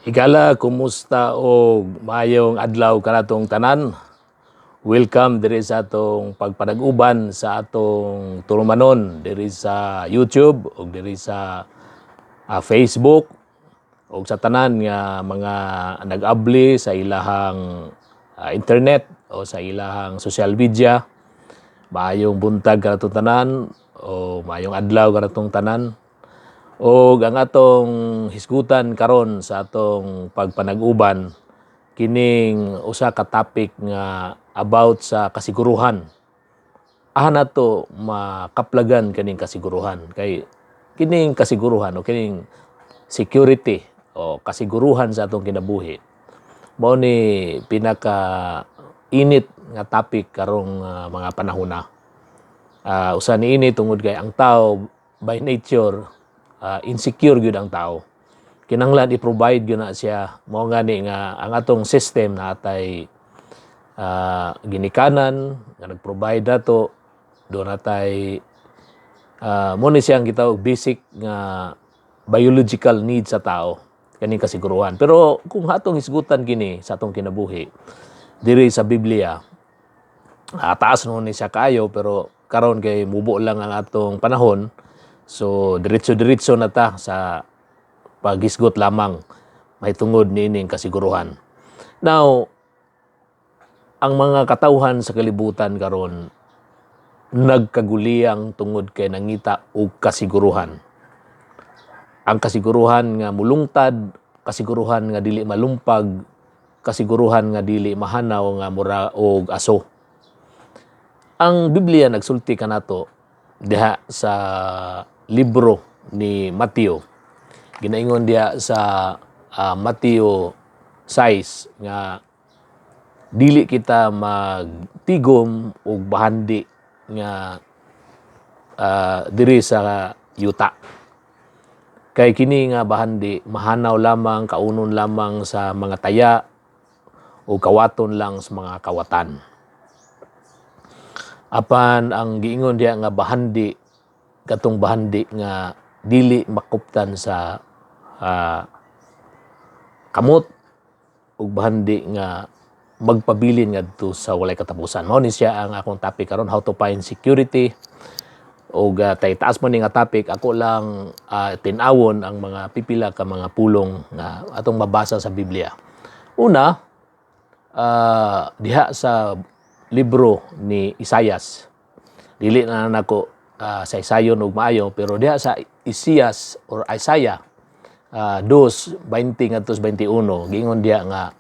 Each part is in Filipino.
Higala, kumusta o mayong adlaw kanatong tanan? Welcome diri sa atong pagpanag-uban sa atong tulumanon diri sa YouTube o diri sa Facebook o sa tanan nga mga nag-abli sa ilahang internet o sa ilahang social media. Maayong buntag kanatong tanan o maayong adlaw kanatong tanan. O ang atong hisgutan karon sa atong pagpanag-uban kining usa ka topic nga about sa kasiguruhan. Ana to makaplagan kining kasiguruhan kay kining kasiguruhan o kining security o kasiguruhan sa atong kinabuhi mao ni pinaka init nga topic karong mga panahona. Usa niini tungod kay ang tao by nature insecure gyud ang tao. Kinahanglan i-provide gyud na siya mao gani nga ang atong system natay ginikanan nga nag-provide nato do natay mo ni siyang gitawag basic nga biological needs sa tao kaning kasiguruhan. Pero kung atong hisgutan kini sa atong kinabuhi diri sa Biblia, taas no ni siya kayo pero karon kay mubo lang ang atong panahon. So diretso-diretso na ta sa paghisgot lamang mahitungod niining kasiguruhan. Now, ang mga katawhan sa kalibutan karon nagkaguliyang tungod kay nangita og kasiguruhan. Ang kasiguruhan nga mulungtad, kasiguruhan nga dili malumpag, kasiguruhan nga dili mahanaw nga mura og aso. Ang Biblia nagsulti kanato diha sa libro ni Mateo. Ginaingon diha sa Mateo 6 nga dili kita magtigom og bahandi nga diri sa yuta. Kay kini nga bahandi mahanaw lamang, kaunon lamang sa mga taya o kawaton lang sa mga kawatan. Apan ang giingon diha nga bahandi katong bahandi nga dili makuptan sa kamot ug bahandi nga magpabilin ngadto sa walay katapusan. Mao ni siya ang akong topic karon, how to find security. Og tay taas man ni nga topic, ako lang tin-awon ang mga pipila ka mga pulong nga atong mabasa sa Biblia. Una, diha sa libro ni Isaias. Dili na nako sa isayon og maayo, pero diha sa Isias or Isaiah 2:20 ngadto 21 giingon diha nga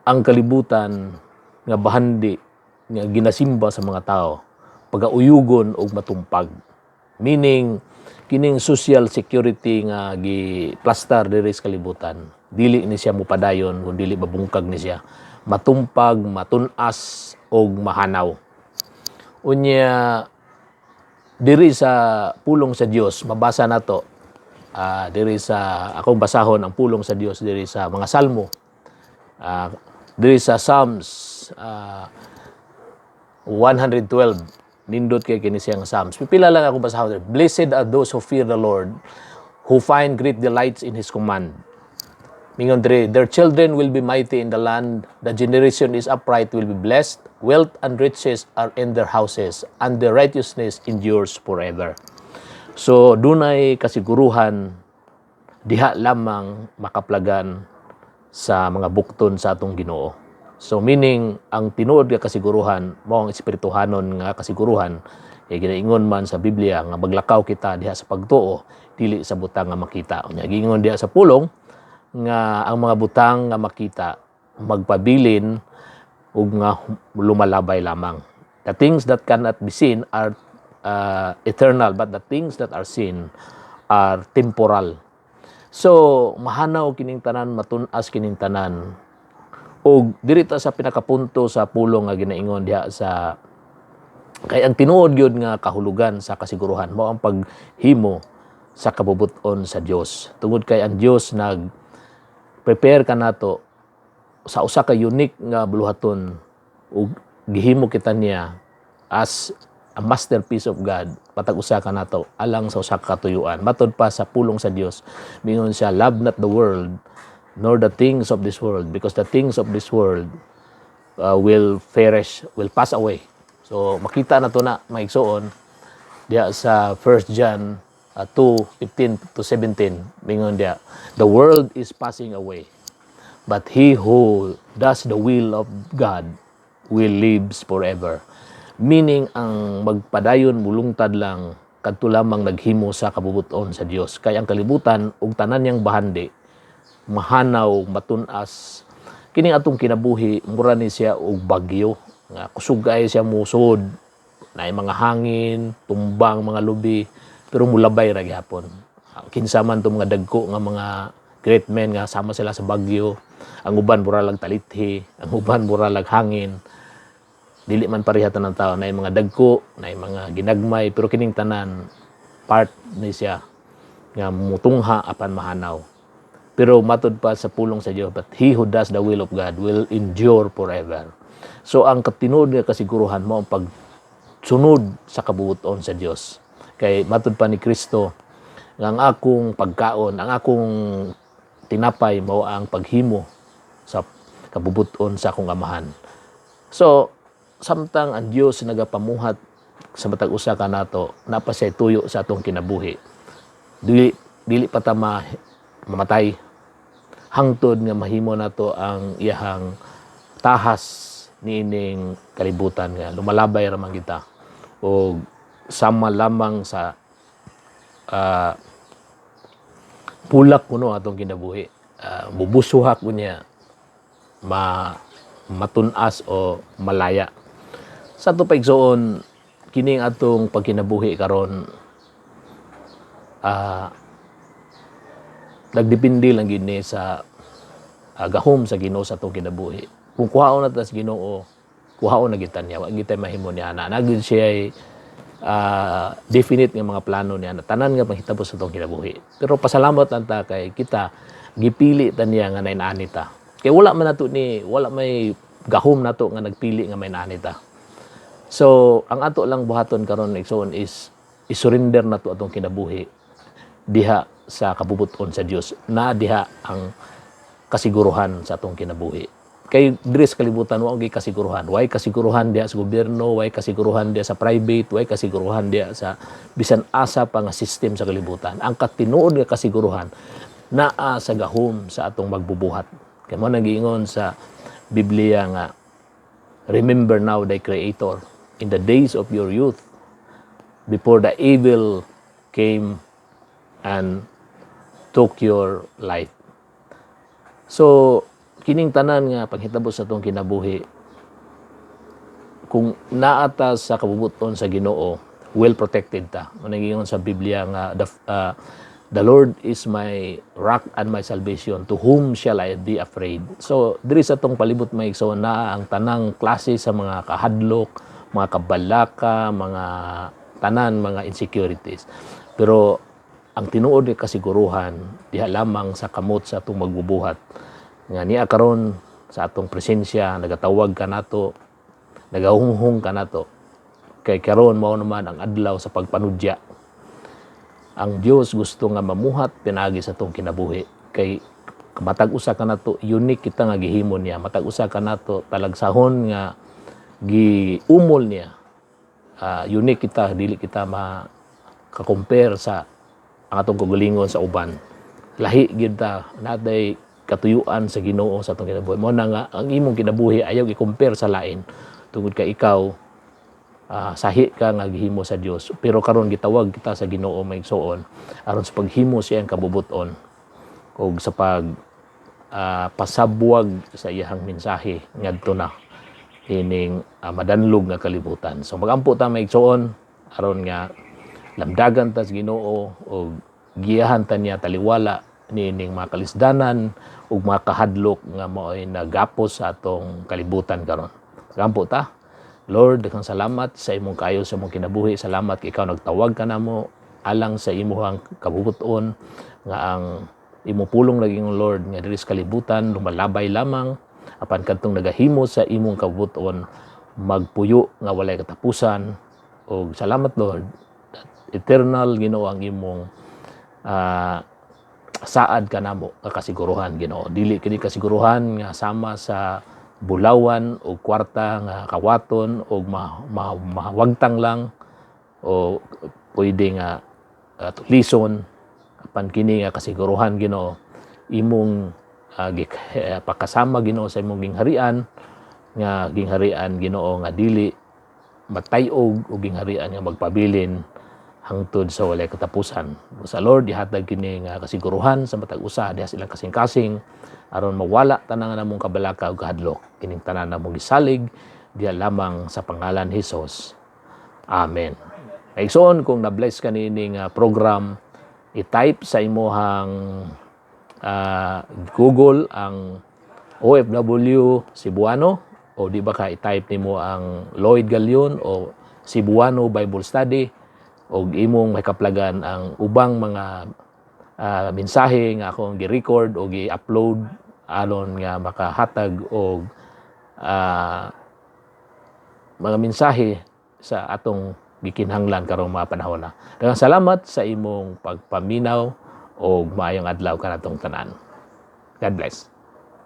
ang kalibutan nga bahandi nga ginasimba sa mga tao pagauyugon og matumpag, meaning kining social security nga giplastar diri sa kalibutan dili ni siya mopadayon kun dili mabungkag ni siya matumpag, matun-as og mahanaw. Unya diri sa pulong sa Dios mabasa nato diri sa akong basahon ang pulong sa Dios diri sa mga salmo, diri sa Psalms 112 nindot kay kini siyang Psalms. Pipila lang akong basahon. Blessed are those who fear the Lord, who find great delights in His command. Mingon diri, their children will be mighty in the land, the generation is upright will be blessed, wealth and riches are in their houses, and their righteousness endures forever. So, dunay kasiguruhan diha lamang makaplagan sa mga bukton sa atong Ginoo. So, meaning, ang tinuod nga kasiguruhan, mao ang espirituhanon nga kasiguruhan, ginaingon man sa Biblia nga maglakaw kita diha sa pagtuo, dili sa butang nga makita. Giingon diha sa pulong, nga ang mga butang nga makita magpabilin ug nga lumalabay lamang. The things that cannot be seen are eternal, but the things that are seen are temporal. So mahanaw kining tanan, matun-as kining tanan. Og diri ta sa pinakapunto sa pulong nga ginaingon diha sa kay ang tinuod gyud nga kahulugan sa kasiguruhan mao ang paghimo sa kabubuton sa Dios. Tungod kay ang Dios prepare ka nato sa usa ka unique nga buluhaton ug gihimo kita niya as a masterpiece of God patag usa ka nato alang sa usa ka katuyuan. Matod pa sa pulong sa Dios, mingon siya, love not the world nor the things of this world, because the things of this world will perish, will pass away. So makita na to na maigsoon diya sa 1 John 2:15 to 17, mingon diya, the world is passing away, but he who does the will of God will lives forever. Meaning, ang magpadayon mulungtad lang kadto lamang naghimo sa kabubuton sa Dios. Kay ang kalibutan ug tanan niyang bahandi mahanaw, matunas. Kining atong kinabuhi mura ni siya og bagyo nga kusog kay siya musod. Naay mga hangin, tumbang mga lubi, pero mulabay ra gyapon. Kinsa man tong mga dagko nga mga great men nga sama sila sa bagyo. Ang uban mura lag talithi, ang uban mura lag hangin. Dili man parehatan ng tao, na mga dagko, na mga ginagmay, pero kining tanan, part ni siya, nga mutungha apan mahanaw. Pero matod pa sa pulong sa Dios, but he who does the will of God will endure forever. So ang katinuod nga kasiguruhan mo ang pagsunod sa kabubuton sa Dios. Kay matod pa ni Kristo, nga ang akong pagkaon, ang akong tinapay mao ang paghimo sa kabubuton sa akong amahan. So, samtang ang Dios nagapamuhat sa matag usa ka nato, napasay tuyo sa atong kinabuhi. Dili pa ta mamatay hangtod nga mahimo nato ang iyahang tahas niining kalibutan nga lumalabay ra man kita o sama lamang sa pulak kuno atong kinabuhi. Bubusuhak unya matunas o malaya. Sa ato paigsoon, kining atong pagkinabuhi karon nagdepende lang gini sa gahom sa Ginoo sa atong kinabuhi. Kung kuhaon na ta sa Ginoo, kuhaon na gitan niya, wa gitay mahimo niya na nagud siya definite nga mga plano niya na tanan nga panghitabo sa atong kinabuhi. Pero pasalamat ta kay kita gipili ta niya nga nainani ta. Kay wala man nato ni wala may gahom nato nga nagpili nga may naani ta. So, ang ato lang buhaton karon igsoon is isurrender nato atong kinabuhi diha sa kabubuton sa Dios. Na diha ang kasiguruhan sa atong kinabuhi. Kay diri sa kalibutan wa gyud kasiguruhan. Way kasiguruhan diha sa gobyerno, way kasiguruhan diha sa private, way kasiguruhan diha sa bisan asa pa nga system sa kalibutan. Ang katinuod nga kasiguruhan naa sa gahom sa atong magbubuhat. Kay mo nagiingon sa Biblia nga, remember now thy Creator in the days of your youth, before the evil came and took your life. So, kining tanan nga paghitabo sa atong kinabuhi, kung naatas sa kabubuton sa Ginoo, well protected ta. Nagingon sa Biblia nga the Lord is my rock and my salvation, to whom shall I be afraid? So, diri sa itong palibot maigsoon na ang tanang klase sa mga kahadlok, mga kabalaka, mga tanan, mga insecurities. Pero, ang tinuod ni kasiguruhan, diha lamang sa kamot sa itong magbubuhat. Nga niya karon sa atong presensya, nagatawag ka nato, nagahunghong ka nato. Kay karon mao naman ang adlaw sa pagpanudya. Ang Dios gusto nga mamuhat pinagi sa atong kinabuhi. Kay matag usa ka nato, unique kita nga gihimo niya. Matag usa ka nato, talagsahon nga giumol niya. Unique kita, dili kita maka-compare sa ang atong kagalingon sa uban. Lahi gyud ta, natay katuyuan sa Ginoo sa atong kinabuhi. Mo na nga ang imong kinabuhi ayaw i-compare sa lain. Tungod kay ikaw sahi ka nga gihimo sa Dios, pero karon gitawag kita sa Ginoo maigsoon aron sa paghimo siya ang kabubuton ug sa pasabwag sa iyang mensahe ngadto na ining madanlog nga kalibutan. So magampo ta maigsoon aron nga lamdagan ta sa Ginoo ug giyahan ta niya taliwala niining mga kalisdanan ug mga kahadlok nga mao'y nagapos sa atong kalibutan karon. Magampo ta. Lord, daghang salamat sa imong kayo sa imong kinabuhi. Salamat kay ikaw nagtawag ka namo alang sa imong kabubuton nga ang imong pulong naging Lord nga diri sa kalibutan lumalabay lamang apan kadtong nagahimo sa imong kabubuton magpuyo nga walay katapusan. Og salamat Lord, eternal Ginoo ang imong saad ka namo nga kasiguruhan Ginoo. Dili kini kasiguruhan nga sama sa bulawan o kwarta nga kawaton o mahawagtang lang o pwede nga lison apan kini nga kasiguruhan Ginoo imong pakasama Ginoo sa imong gingharian nga gingharian Ginoo nga dili matayog o gingharian nga magpabilin hangtod sa walay katapusan. Sa Lord ihatag kini nga kasiguruhan sa matag usa diha silang kasing-kasing aron mawala tanan namong kabalaka ug kahadlok kining tanan namong gisalig diha lamang sa pangalan Hesus. Amen. Igsoon kung na-bless ka nining program, i-type sa imuhang Google ang OFW Cebuano o di ba ka i-type nimo ang Lloyd Galion o Cebuano Bible Study o imong makaplagan ang ubang mga mensahe nga akong gi-record o gi-upload aron nga makahatag og mga mensahe sa atong gikinahanglan karong mga panahon na. Daghang salamat sa imong pagpaminaw o maayong adlaw kanatong tanan. God bless.